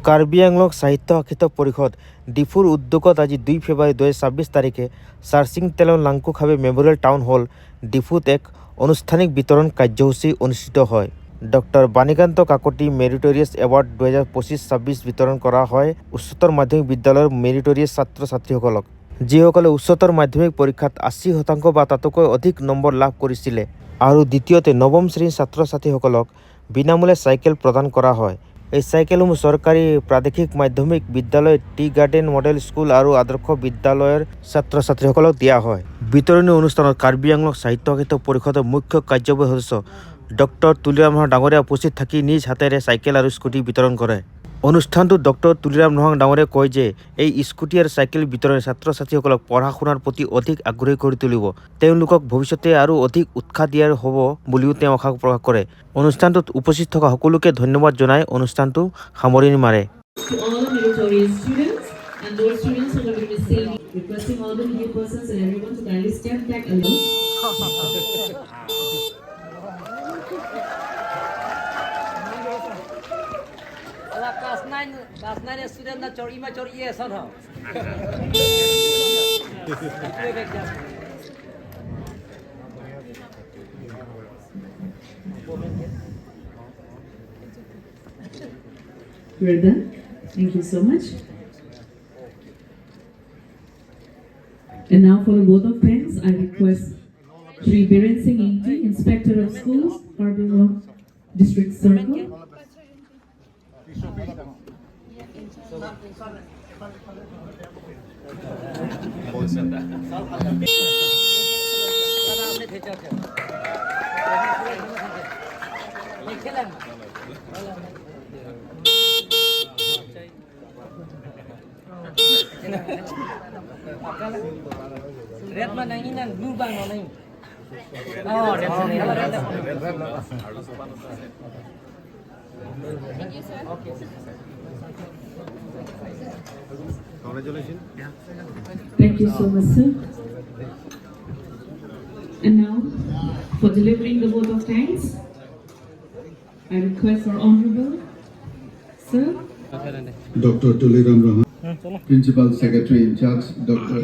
কাৰ্বি আংলং সাহিত্য সাক্ষিত পৰিষদ ডিফুৰ উদ্যোগত আজি 2 ফেব্ৰুৱাৰী 2026 তাৰিখে চাৰ্চিং তেলন লাংকুখাবে মেমৰিয়েল টাউন হল ডিফুত এক আনুষ্ঠানিক বিতৰণ কাৰ্যসূচী অনুষ্ঠিত হয়। Doctor Banikanta Kakati meritorious award 2025-26 বিতৰণ কৰা হয় উচ্চতৰ মাধ্যমিক বিদ্যালয়ৰ মেৰিটৰিয়াছ ছাত্ৰ ছাত্ৰীসকলক, যিসকলে উচ্চতৰ মাধ্যমিক পৰীক্ষাত 80% বা তাতকৈ অধিক নম্বৰ লাভ কৰিছিলে। আৰু দ্বিতীয়তে নৱম শ্ৰেণীৰ ছাত্ৰ ছাত্ৰীসকলক বিনামূলীয়া চাইকেল প্ৰদান কৰা হয়। এই চাইকেলসমূহ চৰকাৰী প্ৰাদেশিক মাধ্যমিক বিদ্যালয়, টি গাৰ্ডেন মডেল স্কুল আৰু আদৰ্শ বিদ্যালয়ৰ ছাত্ৰ ছাত্ৰীসকলক দিয়া হয়। বিতৰণী অনুষ্ঠানত কাৰ্বি আংলং সাহিত্য সাক্ষিত পৰিষদৰ মুখ্য কাৰ্যবাহী সদস্য ডক্টৰ তুলিৰাম নোহং ডাঙৰীয়া উপস্থিত থাকি নিজ হাতেৰে চাইকেল আৰু স্কুটি বিতৰণ কৰে। অনুষ্ঠানটোত ডক্টৰ তুলিৰাম নোহং ডাঙৰীয়াই কয় যে এই স্কুটি আৰু চাইকেল বিতৰণে ছাত্ৰ ছাত্ৰীসকলক পঢ়া শুনাৰ প্ৰতি অধিক আগ্ৰহী কৰি তুলিব, তেওঁলোকক ভৱিষ্যতে আৰু অধিক উৎসাহ দিয়াৰ হ'ব বুলিও তেওঁ আশা প্ৰকাশ কৰে। অনুষ্ঠানটোত উপস্থিত থকা সকলোকে ধন্যবাদ জনাই অনুষ্ঠানটো সামৰণি মাৰে। Class 9 student na chori ma chori ye son ho. We're done. Thank you so much. And now for the vote of thanks, I request Shri Biren Singh Inti, Inspector of Schools, Karbi Anglong District Circle. Red mana ini nan blue bang mana ini? Oh, red sini. Thank you, sir. Okay. Congratulations. Thank you so much, sir. And now, for delivering the vote of thanks, I request our Honorable Sir Dr. Tuliram Rohan, Principal Secretary in Charge, Dr.